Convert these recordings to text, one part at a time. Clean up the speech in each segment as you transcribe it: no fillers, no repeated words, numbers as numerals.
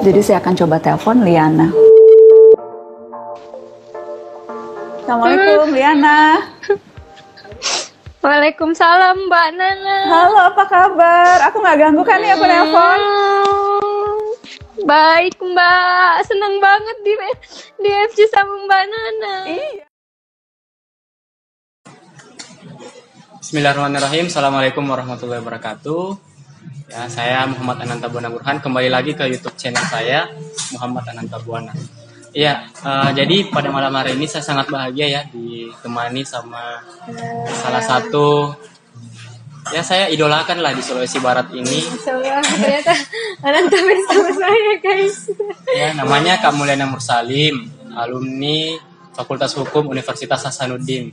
Jadi saya akan coba telepon Liana. Assalamualaikum Liana. Waalaikumsalam Mbak Nana. Halo, apa kabar? Aku nggak ganggu kan nih aku nelpon? Baik Mbak, senang banget di FC sama Mbak Nana. Iya. Bismillahirrahmanirrahim. Assalamualaikum warahmatullahi wabarakatuh. Ya, saya Muhammad Ananta Buana Burhan. Kembali lagi ke YouTube channel saya, Muhammad Ananta Buana. Iya, jadi pada malam hari ini saya sangat bahagia ya ditemani sama salah satu ya saya idolakan lah di Sulawesi Barat ini. Ternyata Ananta bersama saya guys. Ya, namanya Kak Mulyana Mursalim, alumni Fakultas Hukum Universitas Hasanuddin.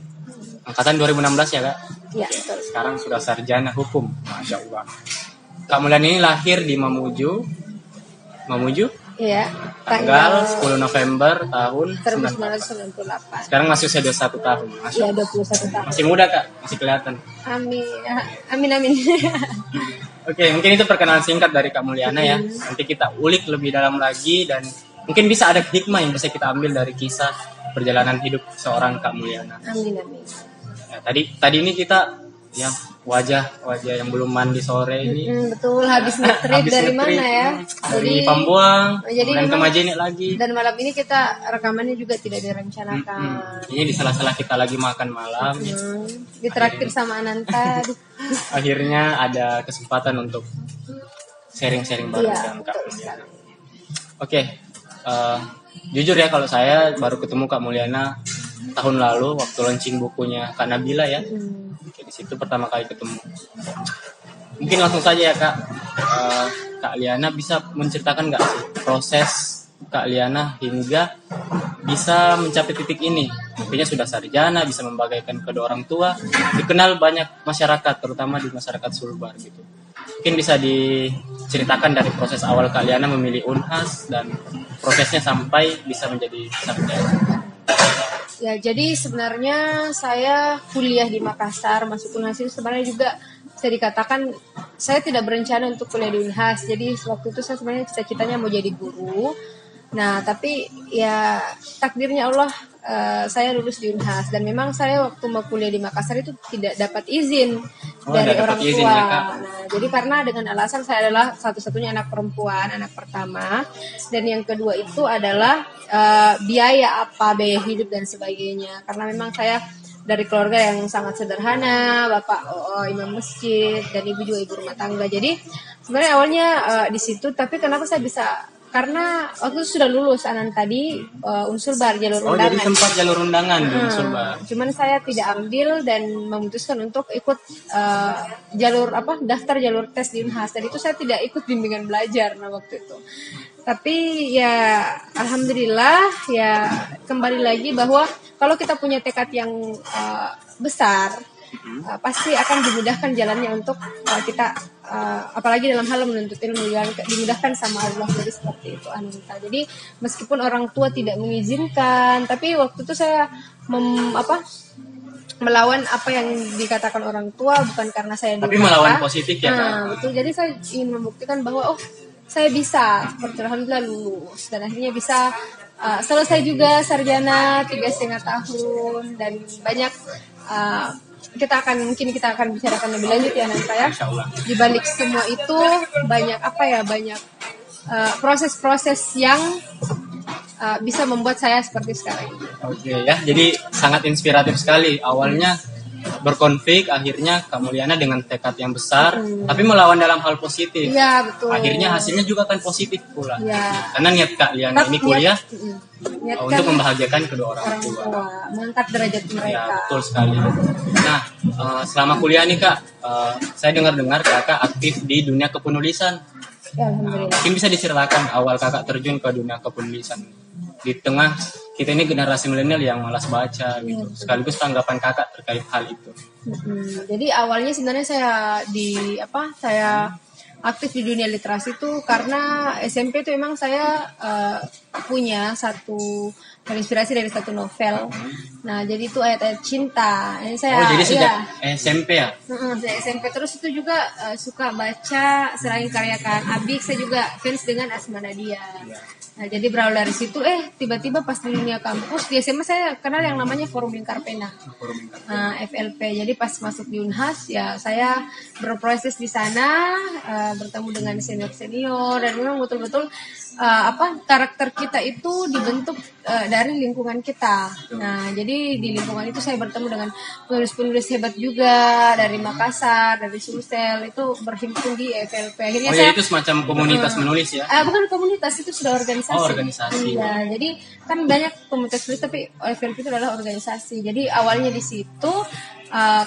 Angkatan 2016 ya Kak? Iya. Sekarang sudah sarjana hukum, Masya Allah. Kak Mulyana ini lahir di Mamuju, Iya. tanggal 10 November tahun 1998. Sekarang masih usia 21 tahun. Iya, 21 tahun. Masih muda Kak, masih kelihatan. Amin. Oke, mungkin itu perkenalan singkat dari Kak Mulyana ya. Nanti kita ulik lebih dalam lagi dan mungkin bisa ada hikmah yang bisa kita ambil dari kisah perjalanan hidup seorang Kak Mulyana. Amin. Ya, tadi ini kita ya wajah yang belum mandi sore ini. Betul, habis nge-trip dari mana ya? Dari Pambuang, jadi kemudian ke memang- Majene lagi. Dan malam ini kita rekamannya juga tidak direncanakan. Ini di sela-sela kita lagi makan malam. Ditraktir sama Ananta. Akhirnya ada kesempatan untuk sharing-sharing bareng Iya, dengan Kak betul Mulyana. Oke, jujur ya kalau saya baru ketemu Kak Mulyana tahun lalu waktu launching bukunya Kak Nabila ya. Oke, di situ pertama kali ketemu. Mungkin langsung saja ya Kak, Kak Liana bisa menceritakan nggak sih proses Kak Liana hingga bisa mencapai titik ini? Mungkinnya sudah sarjana, bisa membanggakan kedua orang tua, dikenal banyak masyarakat, terutama di masyarakat Sulbar gitu. Mungkin bisa diceritakan dari proses awal Kak Liana memilih Unhas dan prosesnya sampai bisa menjadi sarjana. Ya, jadi sebenarnya saya kuliah di Makassar, masuk Unhas itu sebenarnya juga bisa dikatakan saya tidak berencana untuk kuliah di Unhas. Jadi waktu itu saya sebenarnya cita-citanya mau jadi guru. Nah, tapi ya takdirnya Allah saya lulus di Unhas dan memang saya waktu mau kuliah di Makassar itu tidak dapat izin dari dapat orang tua. izin ya, Kak? Nah, jadi karena dengan alasan saya adalah satu-satunya anak perempuan, anak pertama, dan yang kedua itu adalah biaya hidup dan sebagainya. Karena memang saya dari keluarga yang sangat sederhana, bapak imam masjid dan ibu juga ibu rumah tangga. Jadi sebenarnya awalnya di situ, tapi kenapa saya bisa? Karena waktu itu sudah lulus anak tadi unsur bar jalur Oh, undangan. jadi sempat jalur undangan di Sulbar. Cuman saya tidak ambil dan memutuskan untuk ikut daftar jalur tes di Unhas. Dan itu saya tidak ikut bimbingan belajar waktu itu. Tapi ya alhamdulillah ya kembali lagi bahwa kalau kita punya tekad yang besar, pasti akan dimudahkan jalannya untuk kita apalagi dalam hal menuntut ilmu dimudahkan sama Allah. Jadi seperti itu Ananta. Jadi meskipun orang tua tidak mengizinkan, tapi waktu itu saya melawan apa yang dikatakan orang tua, bukan karena saya Tapi melawan positif ya Kak? betul. Jadi saya ingin membuktikan bahwa saya bisa, seperti alhamdulillah lulus dan akhirnya bisa selesai juga sarjana 3,5 tahun dan banyak kita akan bicarakan lebih lanjut ya Nanta ya. Di balik semua itu banyak proses-proses yang bisa membuat saya seperti sekarang ini. Oke ya, jadi sangat inspiratif sekali. Awalnya berkonflik, akhirnya Kak Mulyana dengan tekad yang besar, tapi melawan dalam hal positif. Iya, betul. Akhirnya hasilnya juga akan positif pula. Iya. Karena niat Kak Liana ini kuliah niatkan untuk membahagiakan kedua orang tua. mengangkat derajat mereka. Ya, betul sekali. Nah, selama kuliah nih Kak, saya dengar Kakak aktif di dunia kepenulisan. Ya, alhamdulillah. Mungkin bisa diceritakan awal Kakak terjun ke dunia kepenulisan. Di tengah kita ini generasi milenial yang malas baca gitu. Sekaligus tanggapan Kakak terkait hal itu. Jadi awalnya sebenarnya saya aktif di dunia literasi itu karena SMP itu memang saya punya terinspirasi dari satu novel. Nah, jadi itu ayat-ayat cinta. Ini saya Oh, jadi sejak iya. SMP ya? Saya SMP terus itu juga suka baca selain karya Kang Abik, saya juga fans dengan Asma Nadia. Nah, jadi berawal dari situ tiba-tiba pas di dunia kampus di SMA saya kenal yang namanya Forum Lingkar Pena. FLP. Jadi pas masuk di Unhas ya saya berproses di sana, bertemu dengan senior-senior dan memang betul-betul karakter kita itu dibentuk dari lingkungan kita. Nah, jadi di lingkungan itu saya bertemu dengan penulis-penulis hebat juga dari Makassar, dari Sulsel, itu berhimpun di FLP. Akhirnya Oh, saya ya itu semacam komunitas menulis ya? bukan komunitas, itu sudah organisasi. Oh, organisasi. Iya, jadi kan banyak komunitas tulis tapi FLP itu adalah organisasi. Jadi awalnya di situ,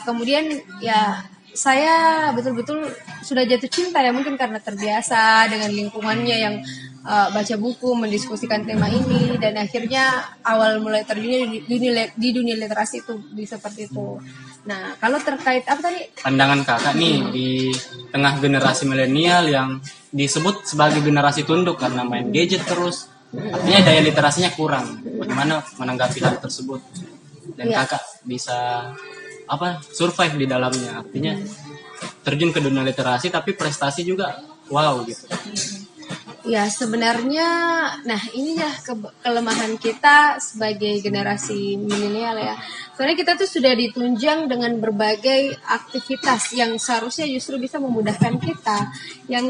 kemudian ya saya betul-betul sudah jatuh cinta ya mungkin karena terbiasa dengan lingkungannya yang baca buku, mendiskusikan tema ini dan akhirnya awal mulai terjunnya di dunia literasi itu seperti itu. Nah, kalau terkait apa tadi? Pandangan kakak nih di tengah generasi milenial yang disebut sebagai generasi tunduk karena main gadget terus, artinya daya literasinya kurang. Bagaimana menanggapi hal tersebut? Dan kakak bisa survive di dalamnya, artinya terjun ke dunia literasi tapi prestasi juga wow gitu. Ya sebenarnya, nah ini ya kelemahan kita sebagai generasi milenial ya. Soalnya kita tuh sudah ditunjang dengan berbagai aktivitas yang seharusnya justru bisa memudahkan kita. Yang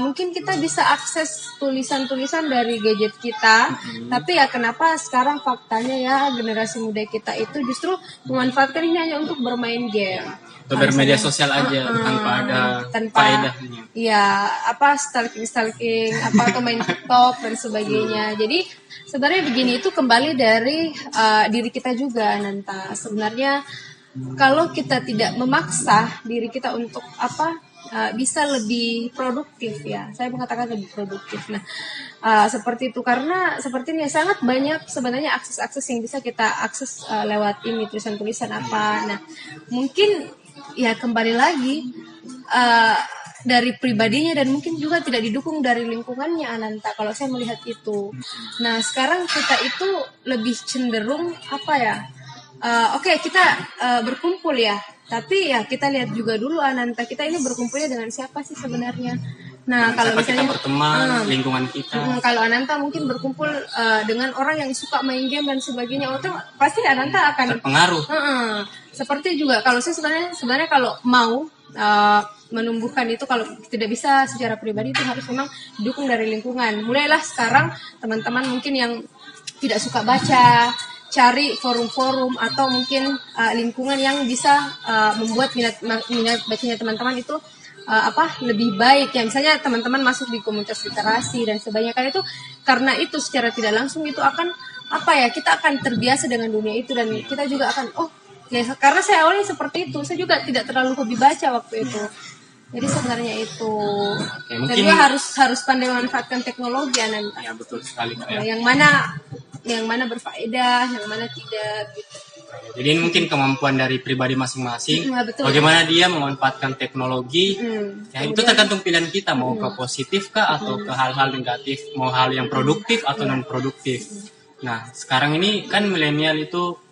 mungkin kita bisa akses tulisan-tulisan dari gadget kita. Tapi ya kenapa sekarang faktanya ya generasi muda kita itu justru memanfaatkan ini hanya untuk bermain game. Atau bermedia sosial aja tanpa ada faedahnya. Iya, stalking, atau main TikTok dan sebagainya. Jadi sebenarnya begini, itu kembali dari diri kita juga Nanta. Sebenarnya kalau kita tidak memaksa diri kita untuk bisa lebih produktif ya. Saya mengatakan lebih produktif. Nah, seperti itu karena seperti ini sangat banyak sebenarnya akses-akses yang bisa kita akses lewat ini tulisan-tulisan apa. Nah, mungkin ya kembali lagi dari pribadinya dan mungkin juga tidak didukung dari lingkungannya Ananta kalau saya melihat itu. Nah sekarang kita itu lebih cenderung oke, kita berkumpul ya, tapi ya kita lihat juga dulu Ananta kita ini berkumpulnya dengan siapa sih sebenarnya. Nah kalau misalnya kita berteman, lingkungan kita. Kalau Ananta mungkin berkumpul dengan orang yang suka main game dan sebagainya, pasti Ananta akan terpengaruh. Seperti juga kalau saya sebenarnya kalau mau menumbuhkan itu, kalau tidak bisa secara pribadi itu harus memang didukung dari lingkungan. Mulailah sekarang teman-teman mungkin yang tidak suka baca, cari forum-forum atau mungkin lingkungan yang bisa membuat minat bacanya teman-teman itu lebih baik ya. Misalnya teman-teman masuk di komunitas literasi dan sebagainya, karena itu secara tidak langsung itu akan kita akan terbiasa dengan dunia itu dan kita juga akan ya karena saya awalnya seperti itu, saya juga tidak terlalu hobi baca waktu itu. Jadi sebenarnya itu. Dan juga harus pandai memanfaatkan teknologi Ananta. Ya betul sekali ya. Yang mana berfaedah, yang mana tidak gitu. Jadi ini mungkin kemampuan dari pribadi masing-masing. Betul. Bagaimana dia memanfaatkan teknologi. Ya itu tergantung pilihan kita mau ke positif kah atau ke hal-hal negatif, mau hal yang produktif atau non produktif. Nah, sekarang ini kan milenial itu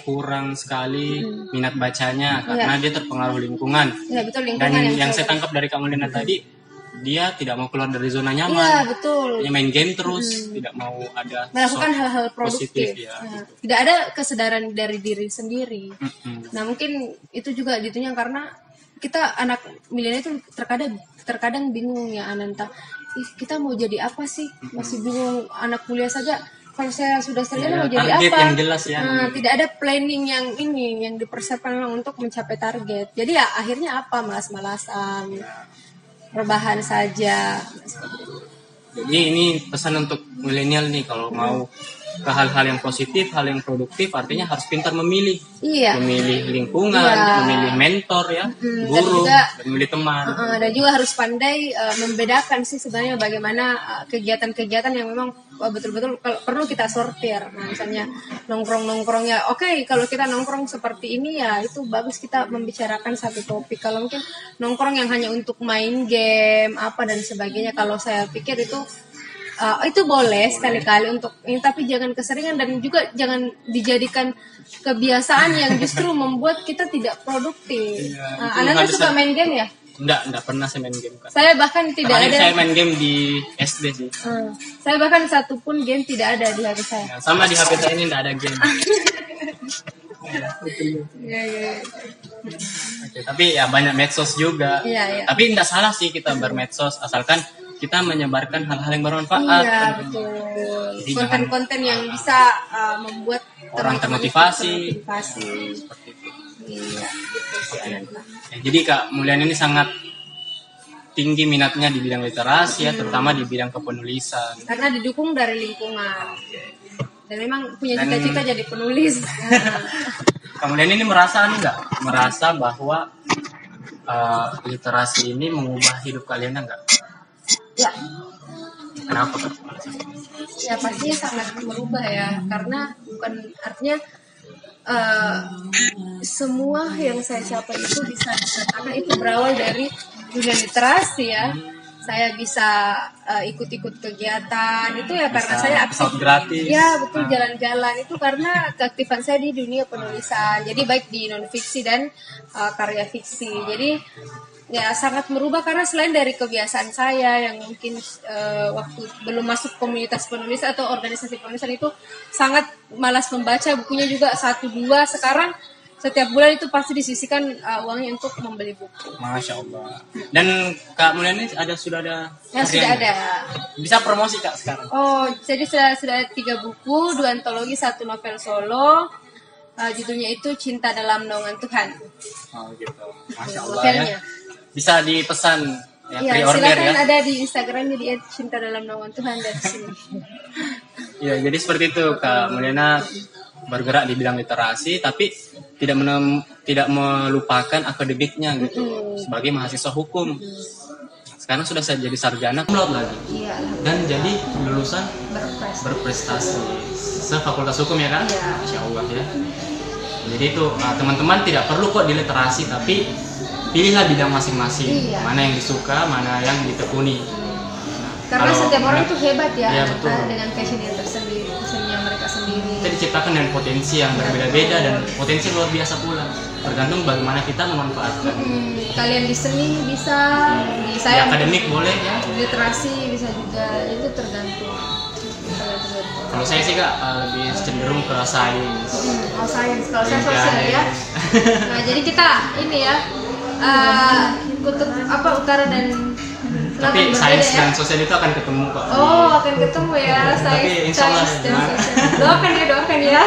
kurang sekali minat bacanya karena dia terpengaruh lingkungan. Ya, betul, lingkungan. Dan yang saya tangkap dari Kak Mulina tadi, dia tidak mau keluar dari zona nyaman. Iya, betul. Dia main game terus, tidak mau ada melakukan hal-hal produktif. ya, gitu. Tidak ada kesadaran dari diri sendiri. Nah, mungkin itu juga ditunjang karena kita anak milenial itu terkadang bingung ya Ananta. Kita mau jadi apa sih? Masih bingung, anak kuliah saja. Kalau saya sudah sarjana mau jadi apa? Yang jelas ya. Tidak ada planning yang dipersiapkan untuk mencapai target. Jadi ya akhirnya malas-malasan, rebahan saja. Jadi ini pesan untuk milenial nih, kalau mau ke hal-hal yang positif, hal yang produktif, artinya harus pintar memilih. Iya. Memilih lingkungan, memilih mentor ya, guru, dan memilih teman. Dan juga harus pandai membedakan sih sebenarnya bagaimana kegiatan-kegiatan yang memang betul-betul perlu kita sortir. Nah, misalnya nongkrong-nongkrongnya, kalau kita nongkrong seperti ini ya itu bagus kita membicarakan satu topik. Kalau mungkin nongkrong yang hanya untuk main game dan sebagainya, kalau saya pikir itu itu boleh sekali-kali untuk ini, tapi jangan keseringan dan juga jangan dijadikan kebiasaan yang justru membuat kita tidak produktif. Itu Anda harus- suka main game ya? Enggak pernah saya main game, Kak. Saya bahkan tidak Terakhir ada. saya main game di SD sih. Saya bahkan satu pun game tidak ada di HP saya. Ya, sama di HP saya ini enggak ada game. Iya. Oke, tapi ya banyak medsos juga. Iya. Tapi enggak salah sih kita bermedsos asalkan kita menyebarkan hal-hal yang bermanfaat. Iya, betul. Jadi Konten-konten yang bisa membuat Orang teman-teman termotivasi. termotivasi. Seperti itu. Iya, gitu sih Ananta. Ya, jadi Kak Mulyana ini sangat tinggi minatnya di bidang literasi ya, terutama di bidang kepenulisan. Karena didukung dari lingkungan. Dan memang punya Dan- cita-cita jadi penulis. Kak Mulyana ini merasa bahwa literasi ini mengubah hidup kalian enggak? Ya, Kenapa Kak? ya pastinya sangat merubah ya. Karena bukan artinya semua yang saya capai itu bisa dikatakan itu berawal dari dunia literasi ya. Saya bisa ikut-ikut kegiatan itu ya karena Bisa saya aktif. pesawat gratis. Ya betul, jalan-jalan itu karena keaktifan saya di dunia penulisan. Jadi baik di non fiksi dan karya fiksi. Jadi ya sangat merubah karena selain dari kebiasaan saya yang mungkin waktu belum masuk komunitas penulis atau organisasi penulisan itu sangat malas membaca bukunya juga 1-2, sekarang setiap bulan itu pasti disisihkan uangnya untuk membeli buku. Masya Allah. Dan Kak Mulyana ini sudah ada Ya sudah karyanya? ada. Bisa promosi Kak sekarang. Oh, jadi sudah ada 3 buku, 2 antologi, 1 novel solo. Judulnya itu Cinta Dalam Naungan Tuhan. Oh gitu. Masya Allah Novelnya. ya. Bisa dipesan ya, Ya, pre-order silakan ya. ada di Instagramnya di @cinta dalam naungan Tuhan dari sini. Ya, jadi seperti itu Kak Mulyana bergerak di bidang literasi tapi tidak melupakan akademiknya gitu. Sebagai mahasiswa hukum. Sekarang sudah saya jadi sarjana cum laude lagi. Iya, Dan jadi lulusan berprestasi se-fakultas hukum ya kan? Iya. Masya Allah ya. Jadi itu teman-teman tidak perlu kok di literasi tapi pilihlah bidang masing-masing. Iya. Mana yang disuka, mana yang ditekuni. Karena Kalau setiap orang menurut- itu hebat ya, Iya, Ananta, betul. dengan passionnya tersendiri, passionnya mereka sendiri. Kita diciptakan dengan potensi yang berbeda-beda dan potensi luar biasa pula. Tergantung bagaimana kita memanfaatkan. Kalian di seni bisa, di Di saya akademik boleh ya. di literasi bisa juga, itu tergantung. Tergantung. Kalau saya sih Kak lebih cenderung ke sains. Kalau sains, kalau saya Enggak, sosial ya. Nah, jadi kita ini ya kutub utara dan Tapi selatan sains berbeda ya. dan sosial itu akan ketemu kok. Oh, akan ketemu ya, Tapi insya Allah sains dan gimana? sosial. Doakan ya.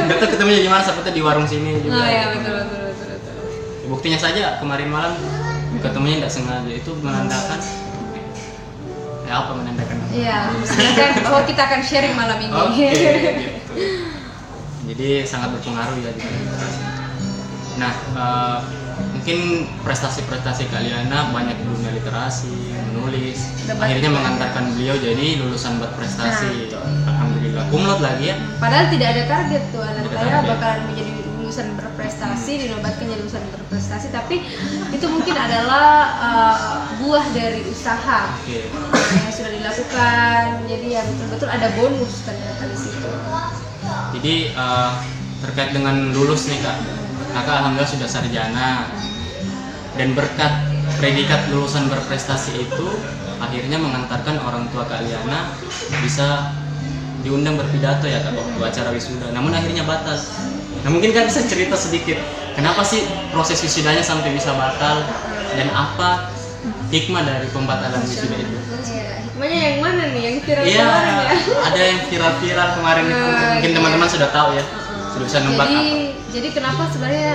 Gak tahu ketemunya di mana, seperti di warung sini juga. Oh ya, betul. Buktinya saja kemarin malam ketemunya tidak sengaja, itu menandakan ya apa menandakan? Iya, silakan bahwa kita akan sharing malam ini. Oke, gitu. Jadi sangat berpengaruh ya di literasi. Nah, mungkin prestasi-prestasi Kaliana banyak di dunia literasi, menulis, Debat. akhirnya mengantarkan beliau jadi lulusan berprestasi. Alhamdulillah, cum laude lagi ya. Padahal tidak ada target tuh, anak Tidak ada saya target. bakalan menjadi lulusan berprestasi, dinobatkan jadi lulusan berprestasi, tapi itu mungkin adalah buah dari usaha Oke. yang sudah dilakukan. Jadi ya betul-betul ada bonus ternyata di situ. Jadi terkait dengan lulus nih Kak, Kakak alhamdulillah sudah sarjana dan berkat predikat lulusan berprestasi itu akhirnya mengantarkan orang tua Kak Liana bisa diundang berpidato ya Kak waktu acara wisuda. Namun akhirnya batal. Nah mungkin kan bisa cerita sedikit kenapa sih proses wisudanya sampai bisa batal dan apa hikmah dari pembatalan wisuda itu? Iya, hikmahnya yang mana nih? Yang viral Iya, kemarin ya? ada yang viral-viral kemarin itu. Mungkin iya. teman-teman sudah tahu ya. Sudah bisa nebak apa. Jadi kenapa sebenarnya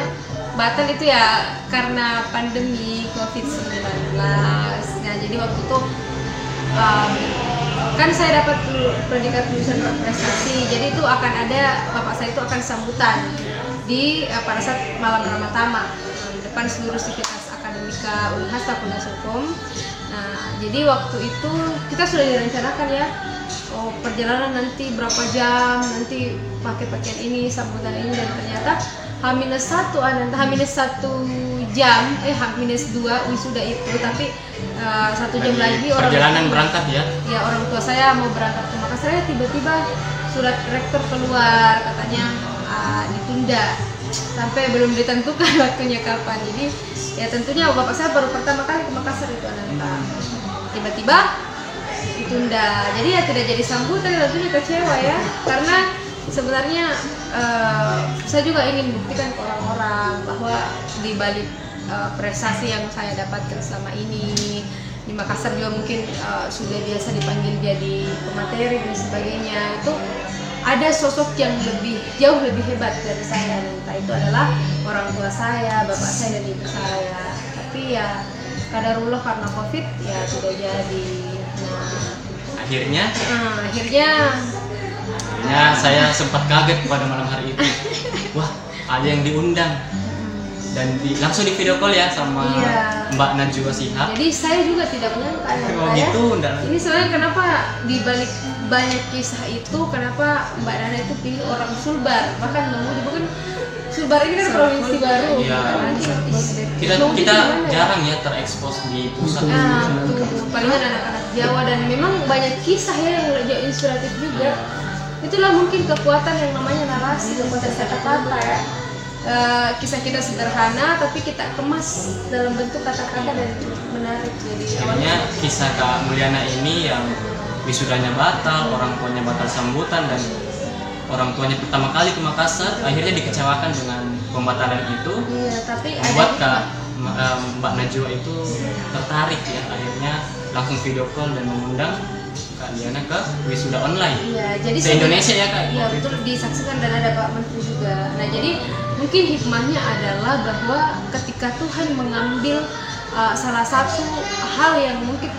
batal itu ya karena pandemi COVID-19. Nah, jadi waktu itu kan saya dapat predikat lulusan berprestasi. Jadi itu akan ada bapak saya itu akan sambutan di pada saat malam Ramadhan di depan seluruh sivitas akademika Unhas Fakultas Hukum. Nah, jadi waktu itu kita sudah direncanakan ya. Oh, perjalanan nanti berapa jam, nanti pakai pakaian ini, sambutan ini, dan ternyata H-1 Ananta, H-1 jam, H-2 wisuda itu, tapi 1 jam lagi perjalanan berangkat ya. Ya, orang tua saya mau berangkat ke Makassar, ya tiba-tiba surat rektor keluar katanya ditunda sampai belum ditentukan waktunya kapan. Jadi ya tentunya bapak saya baru pertama kali ke Makassar itu Ananta. Tiba-tiba ditunda. Jadi ya tidak jadi sambutan, tentunya kecewa ya. Karena sebenarnya saya juga ingin buktikan ke orang-orang bahwa di balik prestasi yang saya dapatkan selama ini di Makassar juga mungkin sudah biasa dipanggil jadi pemateri dan sebagainya, itu ada sosok yang jauh lebih hebat dari saya. Entah itu adalah orang tua saya, bapak saya dan ibu saya. Tapi ya kadarullah karena COVID ya tidak jadi. Akhirnya saya sempat kaget pada malam hari itu. Wah, ada yang diundang dan langsung di video call ya sama Mbak Najwa Shihab. Jadi saya juga tidak menyangka gitu, ini sebenarnya kenapa di balik banyak kisah itu kenapa Mbak Nana itu pilih orang Sulbar, bahkan bukan Sulbar ini kan provinsi baru. Iya. Kita jarang ya terekspos di pusat. Palingan anak-anak Jawa, dan memang banyak kisah ya yang inspiratif juga. Itulah mungkin kekuatan yang namanya narasi, kekuatan kata-kata ya. Kisah kita sederhana tapi kita kemas dalam bentuk kata-kata dan menarik. Jadi akhirnya kisah Kak Mulyana ini yang wisudanya batal, orang tuanya batal sambutan, dan orang tuanya pertama kali ke Makassar akhirnya dikecewakan dengan pembatalan itu. Iya, tapi membuat Kak Mbak Najwa itu tertarik ya, akhirnya langsung video call dan mengundang Kak Diana ke wisuda online. Iya, jadi se-Indonesia ya Kak? Iya betul, disaksikan dan ada Pak Menteri juga. Nah jadi mungkin hikmahnya adalah bahwa ketika Tuhan mengambil salah satu hal yang mungkin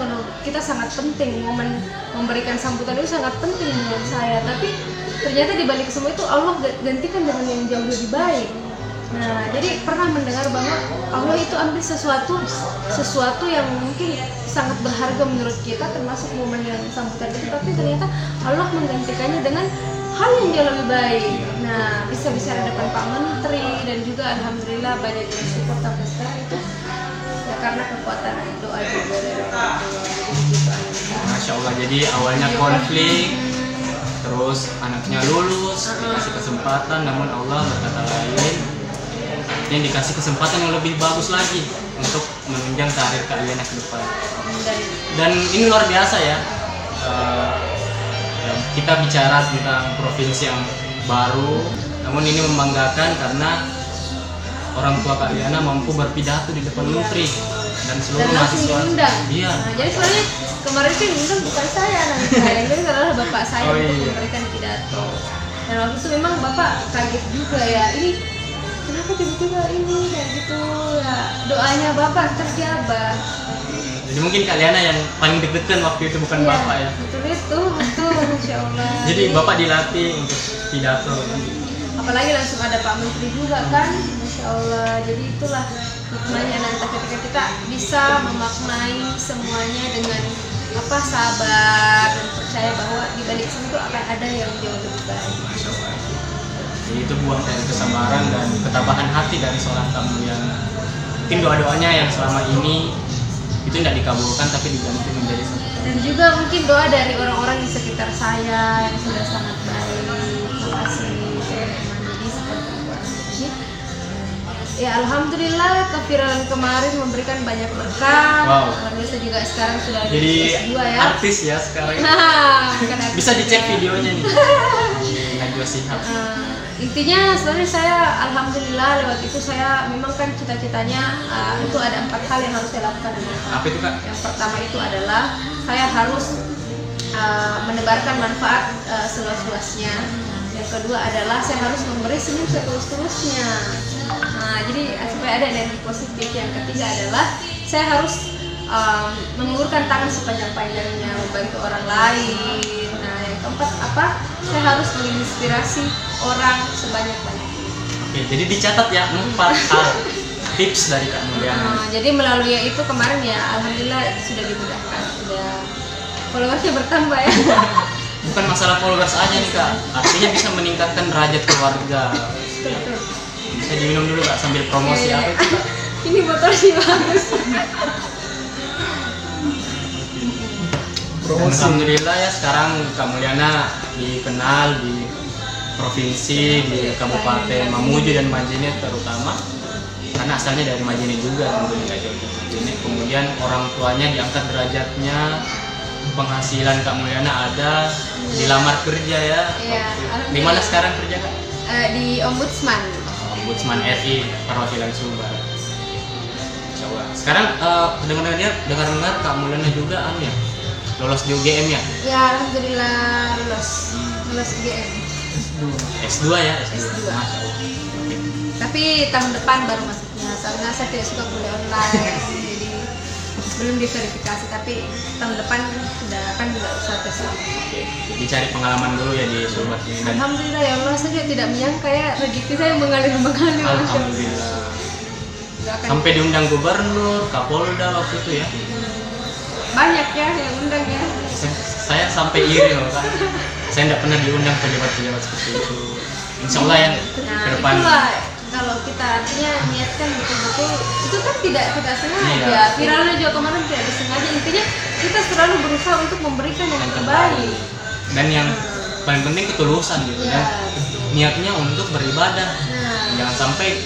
kita sangat penting, momen memberikan sambutan itu sangat penting menurut saya, tapi ternyata di balik semua itu Allah gantikan dengan yang jauh lebih baik. Nah, jadi pernah mendengar bahwa Allah itu ambil sesuatu yang mungkin sangat berharga menurut kita, termasuk momen yang sambutan itu, tapi ternyata Allah menggantikannya dengan hal yang jauh lebih baik. Nah, bisa bicara depan Pak Menteri dan juga alhamdulillah banyak yang support sampai sekarang itu ya karena kekuatan doa juga dari orang tua. Jadi begitu. Masya Allah, jadi awalnya konflik, terus anaknya lulus, dikasih kesempatan, namun Allah berkata lain, yang dikasih kesempatan yang lebih bagus lagi untuk menunjang karir Kak Diana ke depan. Dan ini luar biasa ya, kita bicara tentang provinsi yang baru, namun ini membanggakan karena orang tua Kak Diana mampu berpidato di depan menteri dan seluruh mahasiswa. Iya. Nah, jadi sebenarnya kemarin sih undang bukan saya, yang adalah bapak saya untuk memberikan pidato. Dan waktu itu memang bapak kaget juga ya, ini kenapa tiba-tiba ini kayak gitu ya, doanya bapak terjabah. Jadi mungkin Kak Diana yang paling deg-degan waktu itu bukan bapak ya. Betul, Masya Allah. Jadi bapak dilatih untuk pidato. Apalagi langsung ada Pak Menteri juga kan, Masya Allah. Jadi itulah hikmahnya nanti ketika kita bisa memaknai semuanya dengan sabar dan percaya bahwa di balik itu akan ada yang jauh lebih baik. Jadi itu buah dari kesabaran dan ketabahan hati dari seorang Kak Mulyana. Mungkin doa-doanya yang selama ini itu tidak dikabulkan tapi diganti menjadi satu. Dan juga mungkin doa dari orang-orang di sekitar saya yang sudah sangat baik. Terima kasih teman-teman. Jadi seperti itu. Ya alhamdulillah keviralan kemarin memberikan banyak berkah. Wow. Luar biasa juga sekarang sudah ada jadi S2 ya. Artis ya sekarang. Bisa dicek videonya nih. Najwa Shihab. Intinya sebenarnya saya alhamdulillah lewat itu saya memang kan cita-citanya itu ada 4 hal yang harus saya lakukan. Apa itu Kak? Yang pertama itu adalah saya harus menebarkan manfaat seluas-luasnya. Yang kedua adalah saya harus memberi senyum setulus-tulusnya. Nah, jadi supaya ada energi positif. Yang ketiga adalah saya harus mengulurkan tangan sepanjang-panjangnya membantu orang lain. Nah, yang keempat saya harus menginspirasi orang sebanyak-banyaknya. Oke, jadi dicatat ya 4 hal tips dari Kak Mulyana. Jadi melalui itu kemarin ya alhamdulillah sudah dimudahkan, sudah followersnya bertambah ya. Bukan masalah followers aja nih Kak, artinya bisa meningkatkan derajat keluarga. Betul. Bisa diminum dulu Kak sambil promosi Iya, apa iya. itu Kak? Ini botolnya bagus. Dan alhamdulillah ya sekarang Kak Mulyana dikenal di provinsi, di Kabupaten Mamuju dan Majene terutama, karena asalnya dari Majene juga tentunya nggak jauh dari Majene. Kemudian orang tuanya diangkat derajatnya, penghasilan Kak Mulyana ada, dilamar kerja ya. Iya, Di mana sekarang kerja Kak? Di Ombudsman. Ombudsman RI perwakilan Sumbar. Insya Allah. Sekarang dengar-dengar Kak Mulyana juga ya lolos di UGM ya? Ya, alhamdulillah lulus UGM. S2 ya? S2. Masya Allah. Oke. Tapi tahun depan baru masuknya, soalnya saya tidak suka kuliah online, jadi belum diverifikasi. Tapi tahun depan sudah kan juga usaha tes. Oke. Jadi cari pengalaman dulu ya di Sumbar ini dan Alhamdulillah ya Allah, saya juga tidak menyangka ya rezeki saya mengalir. alhamdulillah. Doakan. Sampai diundang gubernur, Kapolda waktu itu ya. Banyak ya yang undang ya. Saya sampai iri loh Kak. Saya tidak pernah diundang pejabat-pejabat seperti itu. Insya Allah ya ke Nah, depan. itulah kalau kita artinya niatkan betul-betul, itu kan tidak kita sengaja. Iya. Viralnya juga kemarin tidak disengaja. Intinya kita selalu berusaha untuk memberikan yang Yang terbaik. Dan yang paling penting ketulusan gitu Iya, ya. betul. Niatnya untuk beribadah. Nah, Jangan sampai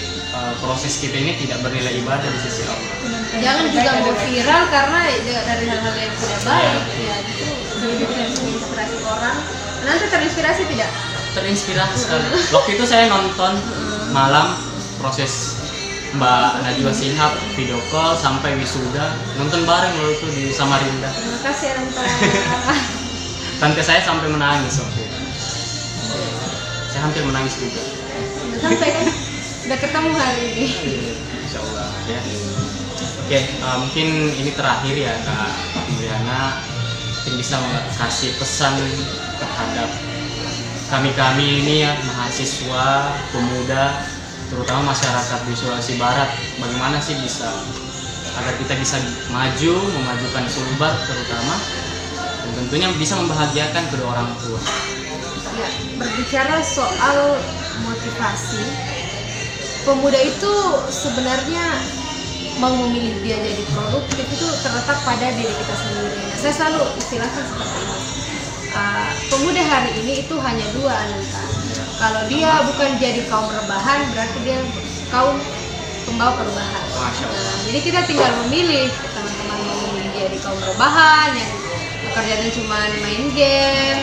proses kita ini tidak bernilai ibadah di sisi Allah. jangan juga mau viral karena dari hal-hal yang tidak baik. Ya, itu menginspirasi orang. Nanti terinspirasi tidak? Terinspirasi sekali. Waktu itu saya nonton malam proses Mbak Najwa Shihab video call sampai wisuda, nonton bareng loh itu di Samarinda. Terima kasih Ranta. Tante saya sampai menangis waktu itu. Saya hampir menangis juga. Udah sampai kan? Udah ketemu hari ini. Insya Allah ya. Oke, mungkin ini terakhir ya Kak Mulyana, mungkin bisa kasih pesan terhadap kami ini ya, mahasiswa, pemuda, terutama masyarakat di Sulawesi Barat. Bagaimana sih bisa agar kita bisa maju, memajukan Sumbar terutama, dan tentunya bisa membahagiakan kedua orang tua. Ya, berbicara soal motivasi, pemuda itu sebenarnya mau memilih dia jadi produktif itu terletak pada diri kita sendiri. Nah, saya selalu istilahkan seperti ini. Pemuda hari ini itu hanya dua, Ananta. Kalau dia bukan jadi kaum rebahan, berarti dia kaum pembawa perubahan. Masya Allah. Nah, jadi kita tinggal memilih, teman-teman mau memilih jadi kaum rebahan yang kerjanya cuma main game,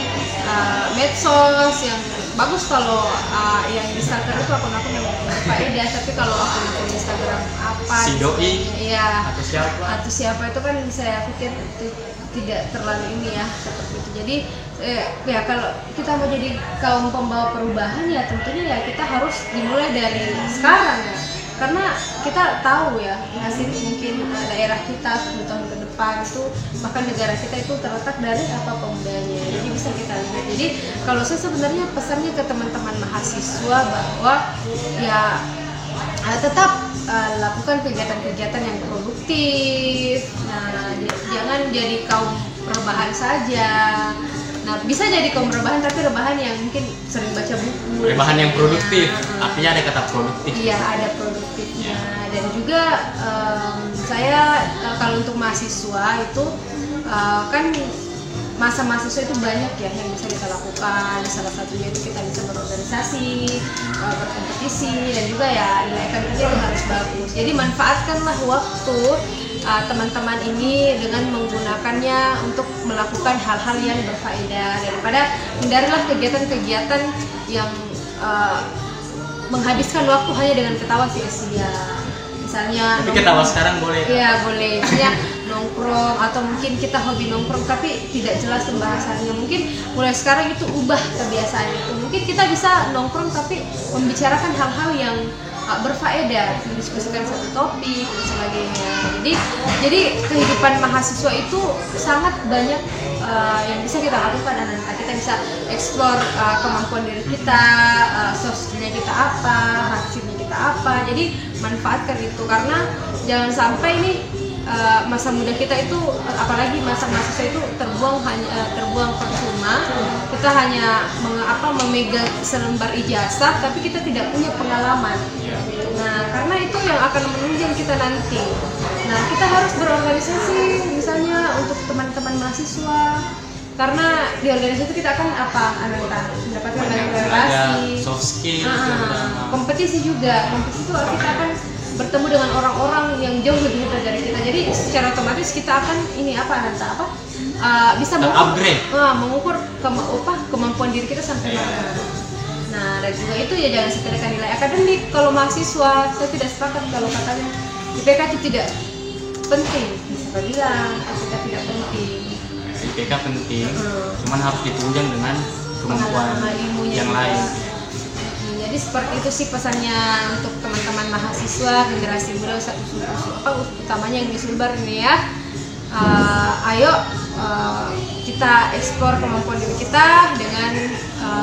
medsos yang bagus kalau yang di Instagram itu akun-akun yang berfaedah, tapi kalau akun Instagram apa Si doi iya atau siapa? atau siapa itu kan saya pikir itu tidak terlalu ini ya seperti itu. Jadi ya kalau kita mau jadi kaum pembawa perubahan ya tentunya ya kita harus dimulai dari sekarang ya, karena kita tahu ya hasil mungkin daerah kita 10 tahun ke depan itu bahkan negara kita itu terletak dari apa pemudanya. Jadi bisa kita lihat. Jadi kalau saya sebenarnya pesannya ke teman-teman mahasiswa bahwa ya tetap lakukan kegiatan-kegiatan yang produktif. Nah, jangan jadi kaum rebahan saja. Nah, bisa jadi kaum rebahan tapi rebahan yang mungkin sering baca buku. Rebahan yang produktif, artinya ada kata produktif. Iya, ada produktifnya. Dan juga saya kalau untuk mahasiswa itu kan masa mahasiswa itu banyak ya yang bisa kita lakukan. Salah satunya itu kita bisa berorganisasi, berkompetisi, dan juga ya nilai akademiknya itu harus bagus. Jadi manfaatkanlah waktu teman-teman ini dengan menggunakannya untuk melakukan hal-hal yang berfaedah, daripada hindarilah kegiatan-kegiatan yang menghabiskan waktu hanya dengan ketawa sia-sia. Misalnya Tapi ketawa sekarang boleh. Iya boleh, misalnya nongkrong atau mungkin kita hobi nongkrong tapi tidak jelas pembahasannya. Mungkin mulai sekarang itu ubah kebiasaan itu. Mungkin kita bisa nongkrong tapi membicarakan hal-hal yang berfaedah, mendiskusikan satu topik dan sebagainya. Jadi kehidupan mahasiswa itu sangat banyak yang bisa kita lakukan, dan nanti kita bisa eksplor kemampuan diri kita, soft skill-nya kita apa, hard skill-nya kita apa. Jadi manfaatkan itu, karena jangan sampai nih masa muda kita itu, apalagi masa mahasiswa itu terbuang percuma. Kita hanya memegang selembar ijazah, tapi kita tidak punya pengalaman. Nah, karena itu yang akan menunjang kita nanti. Nah, kita harus berorganisasi, misalnya untuk teman-teman mahasiswa. Karena di organisasi itu kita akan mendapatkan banyak relasi, soft skill, kompetisi juga. Kompetisi itu kita akan bertemu dengan orang-orang yang jauh lebih hebat dari kita. Jadi secara otomatis kita akan bisa mengukur kemampuan diri kita sampai mana. Nah, dan juga itu ya jangan sepelekan nilai akademik. Kalau mahasiswa, saya tidak sepakat kalau katanya IPK itu tidak penting. Siapa bilang IPK tidak penting? IPK penting, cuman harus ditunjang dengan kemampuan yang lain. Jadi seperti itu sih pesannya untuk teman-teman mahasiswa generasi muda, utamanya yang di Sulbar ini ya. Ayo kita eksplor kemampuan diri kita dengan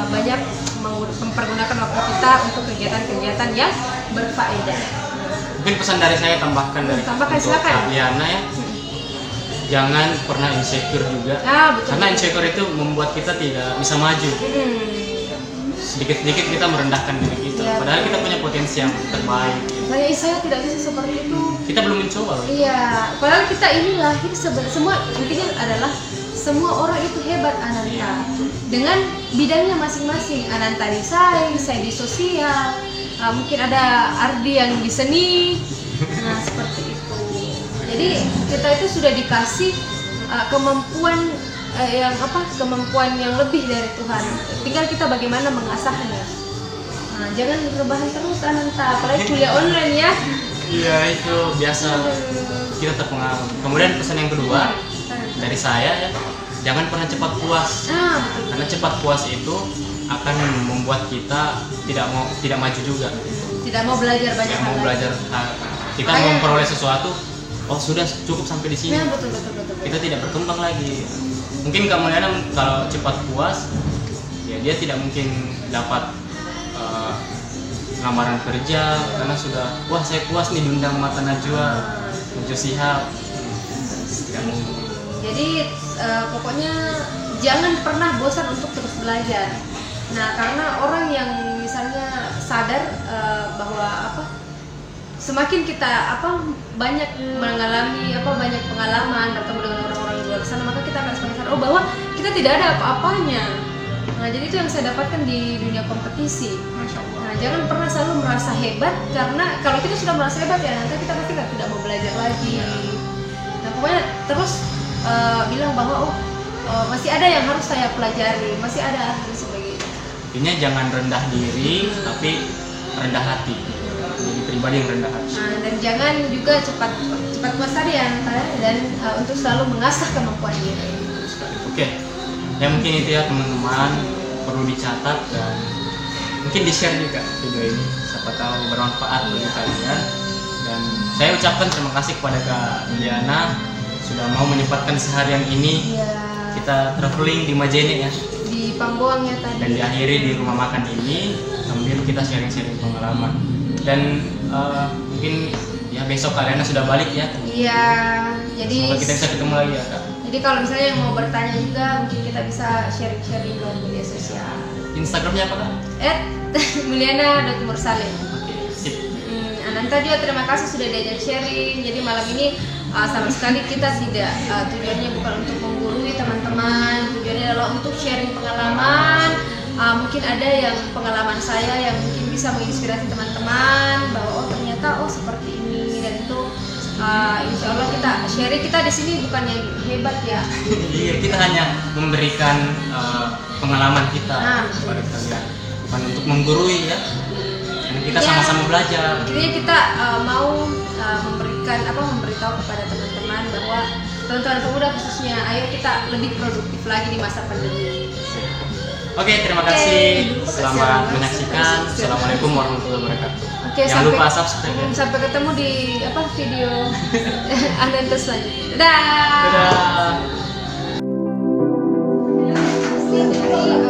banyak mempergunakan waktu kita untuk kegiatan-kegiatan yang berfaedah. Mungkin pesan dari saya tambahkan silakan. Liana ya. Jangan pernah insecure juga. Betul. Karena insecure itu membuat kita tidak bisa maju. Sedikit-sedikit kita merendahkan diri kita. Padahal kita punya potensi yang terbaik. Saya tidak bisa seperti itu. Kita belum mencoba loh. Iya, padahal kita ini lahir semua intinya adalah semua orang itu hebat Ananta. Dengan bidangnya masing-masing. Ananta di sains, saya di sosial, mungkin ada Ardi yang di seni. Nah, seperti itu. Jadi kita itu sudah dikasih kemampuan yang lebih dari Tuhan. Tinggal kita bagaimana mengasahnya. Nah, jangan rebahan terus Ananta, apalagi kuliah online ya. Iya, itu biasa kita terpengaruh. Kemudian pesan yang kedua dari saya ya, jangan pernah cepat puas. Karena cepat puas itu akan membuat kita tidak maju juga. Tidak mau belajar banyak hal. Kita mau memperoleh sesuatu, sudah cukup sampai di sini. Betul. Kita tidak berkembang lagi. Mungkin Kak Mulyana kalau cepat puas, ya dia tidak mungkin dapat lamaran kerja karena sudah saya puas nih diundang Mata Najwa, Najwa Shihab. Tidak mungkin. Jadi pokoknya jangan pernah bosan untuk terus belajar. Nah, karena orang yang misalnya sadar bahwa semakin kita banyak mengalami banyak pengalaman, bertemu dengan orang-orang di luar sana, maka kita akan semakin sadar bahwa kita tidak ada apa-apanya. Nah, jadi itu yang saya dapatkan di dunia kompetisi. Masya Allah. Nah, jangan pernah selalu merasa hebat, karena kalau kita sudah merasa hebat ya nanti kita pasti tidak mau belajar lagi. Nah, pokoknya terus bilang bahwa masih ada yang harus saya pelajari, masih ada dan sebagainya. Intinya jangan rendah diri, tapi rendah hati. Jadi pribadi yang rendah hati. Nah, dan jangan juga cepat puas tadi ya, dan untuk selalu mengasah kemampuan diri. Oke. Ya mungkin itu ya teman-teman, perlu dicatat dan mungkin di-share juga video ini. Siapa tahu bermanfaat bagi kalian. Dan saya ucapkan terima kasih kepada Kak Liana sudah mau menyempatkan seharian ini. Kita traveling di Majene ya. Di Pambuang ya tadi. Dan diakhiri di rumah makan ini sambil kita sharing-sharing pengalaman. Dan mungkin ya besok Kak Liana sudah balik ya. Iya. Jadi semoga kita bisa ketemu lagi ya Kak. Jadi kalau misalnya yang mau bertanya juga mungkin kita bisa sharing-sharing di media sosial. Instagramnya apa Kak? @mulyana.mursalim. Sip. Ananta juga terima kasih sudah diajak sharing. Jadi malam ini sama sekali kita tidak tujuannya bukan untuk menggurui teman-teman. Tujuannya adalah untuk sharing pengalaman. Mungkin ada yang pengalaman saya yang mungkin bisa menginspirasi teman-teman bahwa ternyata seperti ini, dan itu insya Allah kita sharing, kita di sini bukan yang hebat ya. Iya, kita hanya memberikan pengalaman kita kepada kalian, bukan untuk menggurui ya. Dan kita sama-sama belajar. Intinya kita mau memberitahu kepada teman-teman bahwa teman-teman pemuda khususnya, ayo kita lebih produktif lagi di masa pandemi. Oke, terima kasih. Selamat menyaksikan. Assalamualaikum warahmatullahi wabarakatuh. Jangan lupa subscribe. Sampai ketemu di video Ananta selanjutnya. Dadah. Dadah.